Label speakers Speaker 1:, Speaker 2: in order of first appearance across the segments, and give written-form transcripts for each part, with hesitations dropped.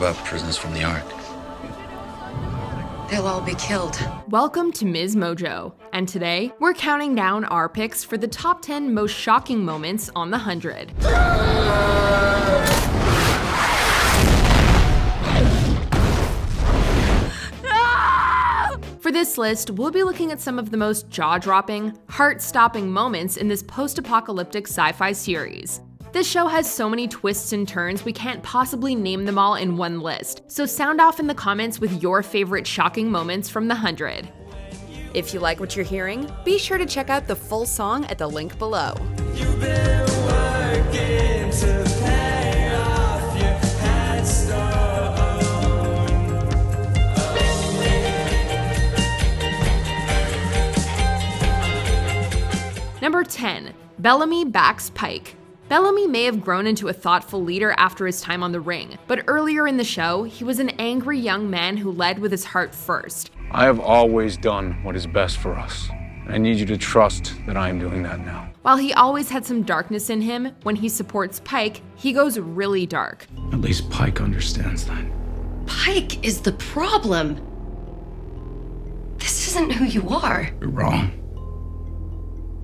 Speaker 1: about prisoners from the Ark?
Speaker 2: They'll all be killed.
Speaker 3: Welcome to MsMojo, and today we're counting down our picks for the top 10 most shocking moments on the 100. For this list, we'll be looking at some of the most jaw-dropping, heart-stopping moments in this post-apocalyptic sci-fi series. This show has so many twists and turns we can't possibly name them all in one list, so sound off in the comments with your favorite shocking moments from the 100. If you like what you're hearing, be sure to check out the full song at the link below.
Speaker 4: You've been working to pay off your head stone.
Speaker 3: Number 10. Bellamy backs Pike. Bellamy may have grown into a thoughtful leader after his time on the ring, but earlier in the show, he was an angry young man who led with his heart first.
Speaker 5: I have always done what is best for us. I need you to trust that I am doing that now.
Speaker 3: While he always had some darkness in him, when he supports Pike, he goes really dark.
Speaker 5: At least Pike understands that.
Speaker 2: Pike is the problem. This isn't who you are.
Speaker 5: You're wrong.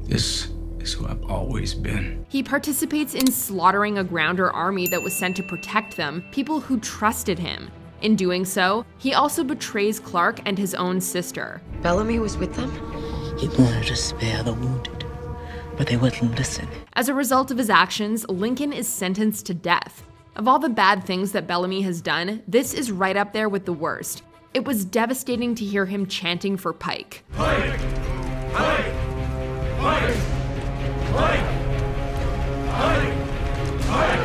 Speaker 5: This is who I've always been.
Speaker 3: He participates in slaughtering a grounder army that was sent to protect them, people who trusted him. In doing so, he also betrays Clarke and his own sister.
Speaker 2: Bellamy was with them?
Speaker 6: He wanted to spare the wounded, but they wouldn't listen.
Speaker 3: As a result of his actions, Lincoln is sentenced to death. Of all the bad things that Bellamy has done, this is right up there with the worst. It was devastating to hear him chanting for Pike.
Speaker 4: Pike! Pike! Pike! Pike! Pike! Pike!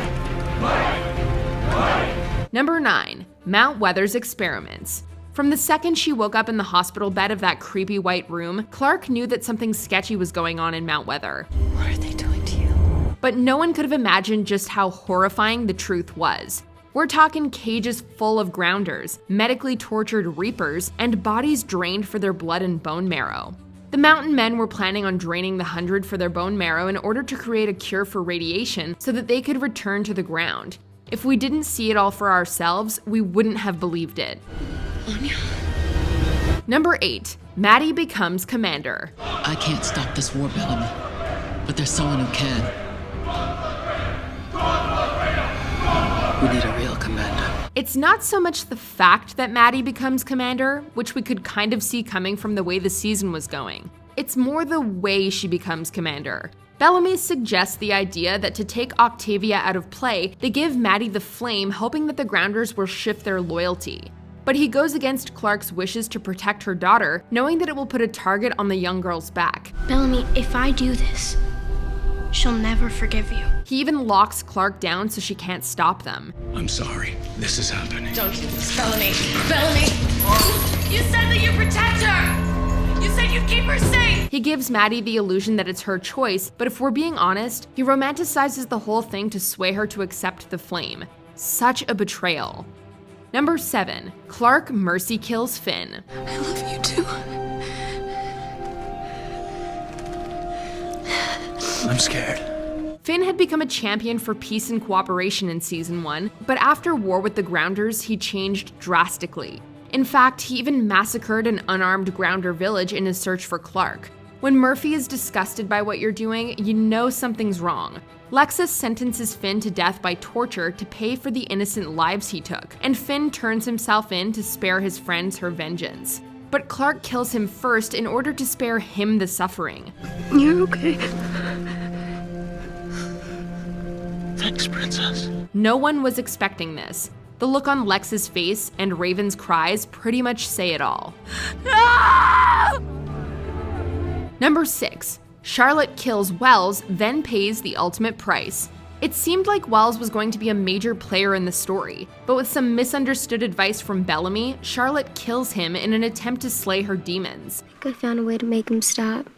Speaker 4: Pike! Pike!
Speaker 3: Number 9. Mount Weather's experiments. From the second she woke up in the hospital bed of that creepy white room, Clarke knew that something sketchy was going on in Mount Weather.
Speaker 2: What are they doing to you?
Speaker 3: But no one could have imagined just how horrifying the truth was. We're talking cages full of grounders, medically tortured reapers, and bodies drained for their blood and bone marrow. The Mountain Men were planning on draining the 100 for their bone marrow in order to create a cure for radiation so that they could return to the ground. If we didn't see it all for ourselves, we wouldn't have believed it.
Speaker 2: Anya?
Speaker 3: Number 8. Madi becomes commander.
Speaker 6: I can't stop this war, Bellamy, but there's someone who can. We need a real commander.
Speaker 3: It's not so much the fact that Madi becomes commander, which we could kind of see coming from the way the season was going. It's more the way she becomes commander. Bellamy suggests the idea that to take Octavia out of play, they give Madi the flame, hoping that the grounders will shift their loyalty. But he goes against Clarke's wishes to protect her daughter, knowing that it will put a target on the young girl's back.
Speaker 7: Bellamy, if I do this, she'll never forgive you.
Speaker 3: He even locks Clarke down so she can't stop them.
Speaker 5: I'm sorry. This is happening.
Speaker 2: Don't do this, Bellamy. Bellamy!
Speaker 7: You said that you protect her! You said you'd keep her safe!
Speaker 3: He gives Madi the illusion that it's her choice, but if we're being honest, he romanticizes the whole thing to sway her to accept the flame. Such a betrayal. Number 7. Clarke mercy kills Finn.
Speaker 2: I love you too.
Speaker 5: I'm scared.
Speaker 3: Finn had become a champion for peace and cooperation in Season 1, but after war with the Grounders, he changed drastically. In fact, he even massacred an unarmed Grounder village in his search for Clarke. When Murphy is disgusted by what you're doing, you know something's wrong. Lexa sentences Finn to death by torture to pay for the innocent lives he took, and Finn turns himself in to spare his friends her vengeance. But Clarke kills him first in order to spare him the suffering.
Speaker 7: You're okay.
Speaker 6: Thanks, Princess.
Speaker 3: No one was expecting this. The look on Lexa's face and Raven's cries pretty much say it all.
Speaker 7: No!
Speaker 3: Number 6. Charlotte kills Wells, then pays the ultimate price. It seemed like Wells was going to be a major player in the story, but with some misunderstood advice from Bellamy, Charlotte kills him in an attempt to slay her demons.
Speaker 7: I think I found a way to make him stop.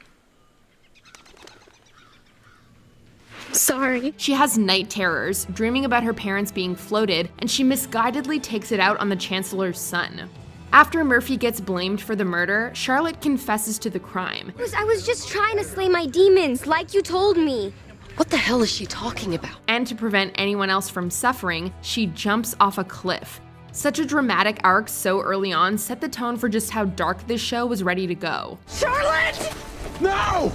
Speaker 7: Sorry.
Speaker 3: She has night terrors, dreaming about her parents being floated, and she misguidedly takes it out on the Chancellor's son. After Murphy gets blamed for the murder, Charlotte confesses to the crime.
Speaker 7: I was just trying to slay my demons, like you told me.
Speaker 2: What the hell is she talking about?
Speaker 3: And to prevent anyone else from suffering, she jumps off a cliff. Such a dramatic arc so early on set the tone for just how dark this show was ready to go.
Speaker 7: Charlotte!
Speaker 4: No!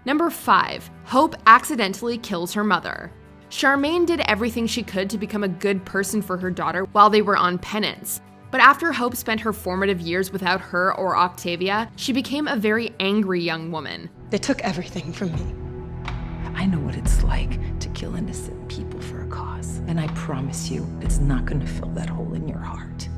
Speaker 3: Number 5. Hope accidentally kills her mother. Charmaine did everything she could to become a good person for her daughter while they were on penance. But after Hope spent her formative years without her or Octavia, she became a very angry young woman.
Speaker 2: They took everything from me.
Speaker 1: I know what it's like to kill innocent people for a cause. And I promise you, it's not gonna fill that hole in your heart.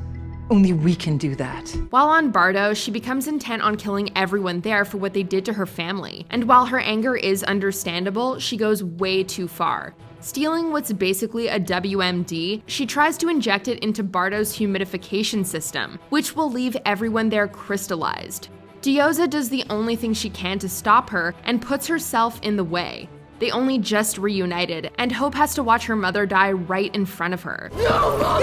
Speaker 1: Only we can do that.
Speaker 3: While on Bardo, she becomes intent on killing everyone there for what they did to her family. And while her anger is understandable, she goes way too far. Stealing what's basically a WMD, she tries to inject it into Bardo's humidification system, which will leave everyone there crystallized. Diyoza does the only thing she can to stop her and puts herself in the way. They only just reunited, and Hope has to watch her mother die right in front of her.
Speaker 7: No, Mom!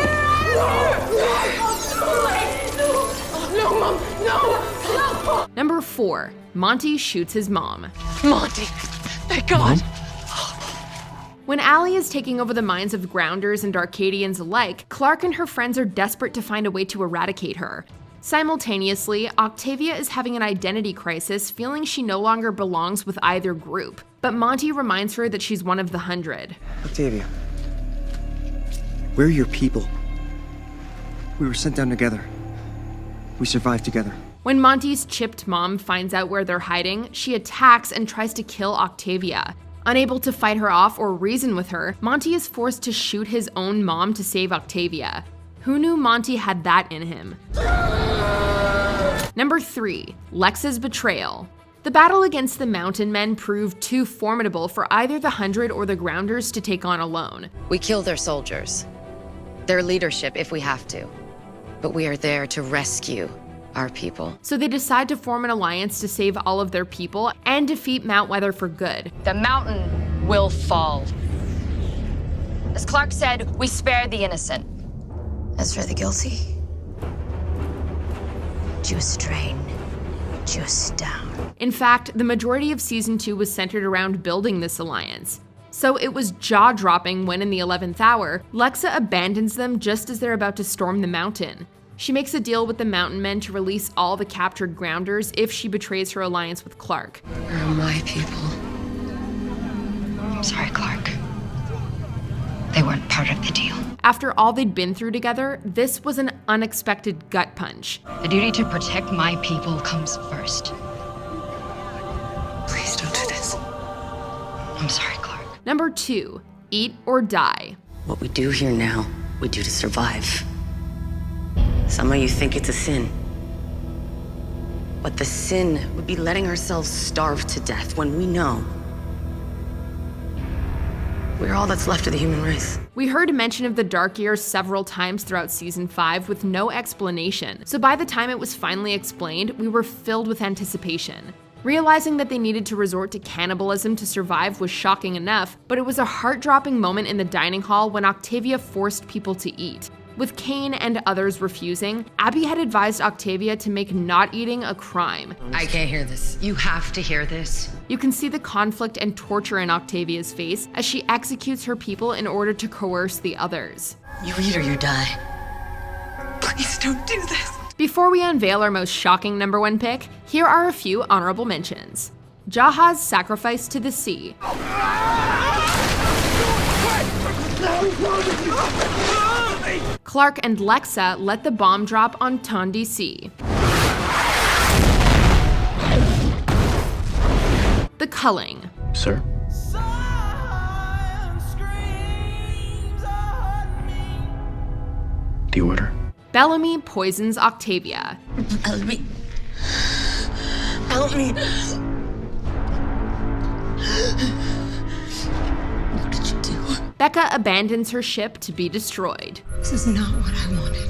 Speaker 7: No, Mom! No!
Speaker 3: Number 4. Monty Shoots His Mom.
Speaker 2: Monty, thank God.
Speaker 3: When Allie is taking over the minds of Grounders and Arcadians alike, Clarke and her friends are desperate to find a way to eradicate her. Simultaneously, Octavia is having an identity crisis, feeling she no longer belongs with either group. But Monty reminds her that she's one of the 100.
Speaker 8: Octavia, we're your people. We were sent down together. We survived together.
Speaker 3: When Monty's chipped mom finds out where they're hiding, she attacks and tries to kill Octavia. Unable to fight her off or reason with her, Monty is forced to shoot his own mom to save Octavia. Who knew Monty had that in him? Number 3. Lexa's Betrayal. The battle against the Mountain Men proved too formidable for either the 100 or the Grounders to take on alone.
Speaker 9: We kill their soldiers, their leadership if we have to. But we are there to rescue our people.
Speaker 3: So they decide to form an alliance to save all of their people and defeat Mount Weather for good.
Speaker 9: The mountain will fall. As Clarke said, we spare the innocent. As for the guilty, just drain, just down.
Speaker 3: In fact, the majority of Season 2 was centered around building this alliance. So it was jaw-dropping when in the 11th hour, Lexa abandons them just as they're about to storm the mountain. She makes a deal with the Mountain Men to release all the captured Grounders if she betrays her alliance with Clarke.
Speaker 2: They're my people.
Speaker 9: I'm sorry, Clarke. They weren't part of the deal.
Speaker 3: After all they'd been through together, this was an unexpected gut punch.
Speaker 9: The duty to protect my people comes first.
Speaker 2: Please don't do this.
Speaker 9: I'm sorry, Clarke.
Speaker 3: Number 2. Eat or Die.
Speaker 6: What we do here now, we do to survive. Some of you think it's a sin. But the sin would be letting ourselves starve to death when we know we're all that's left of the human race.
Speaker 3: We heard mention of the Dark Years several times throughout Season 5 with no explanation, so by the time it was finally explained, we were filled with anticipation. Realizing that they needed to resort to cannibalism to survive was shocking enough, but it was a heart-dropping moment in the dining hall when Octavia forced people to eat. With Kane and others refusing, Abby had advised Octavia to make not eating a crime.
Speaker 9: I can't hear this. You have to hear this.
Speaker 3: You can see the conflict and torture in Octavia's face as she executes her people in order to coerce the others.
Speaker 6: You eat or you die.
Speaker 2: Please don't do this.
Speaker 3: Before we unveil our most shocking number 1 pick, here are a few honorable mentions. Jaha's sacrifice to the sea. Clarke and Lexa let the bomb drop on Tondc. The culling.
Speaker 5: Sir? The order.
Speaker 3: Bellamy poisons Octavia.
Speaker 6: Help me. Help me. What did you do?
Speaker 3: Becca abandons her ship to be destroyed.
Speaker 2: This is not what I wanted.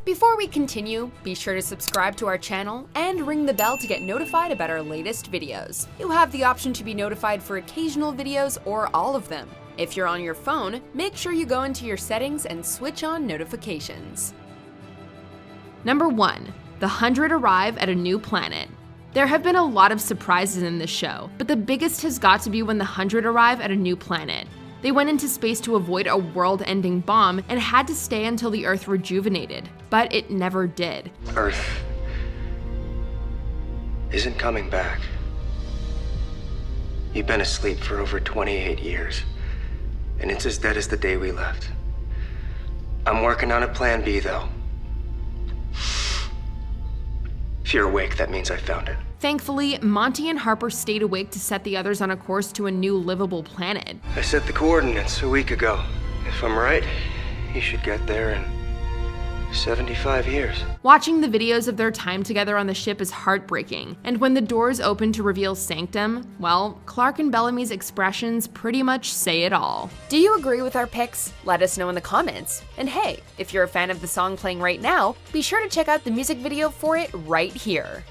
Speaker 3: Before we continue, be sure to subscribe to our channel and ring the bell to get notified about our latest videos. You have the option to be notified for occasional videos or all of them. If you're on your phone, make sure you go into your settings and switch on notifications. Number 1. The 100 arrive at a new planet. There have been a lot of surprises in this show, but the biggest has got to be when the 100 arrive at a new planet. They went into space to avoid a world-ending bomb and had to stay until the Earth rejuvenated, but it never did.
Speaker 8: Earth isn't coming back. You've been asleep for over 28 years, and it's as dead as the day we left. I'm working on a plan B, though. If you're awake, that means I found it.
Speaker 3: Thankfully, Monty and Harper stayed awake to set the others on a course to a new livable planet.
Speaker 8: I set the coordinates a week ago. If I'm right, you should get there in 75 years.
Speaker 3: Watching the videos of their time together on the ship is heartbreaking, and when the doors open to reveal Sanctum, well, Clarke and Bellamy's expressions pretty much say it all.
Speaker 10: Do you agree with our picks? Let us know in the comments. And hey, if you're a fan of the song playing right now, be sure to check out the music video for it right here.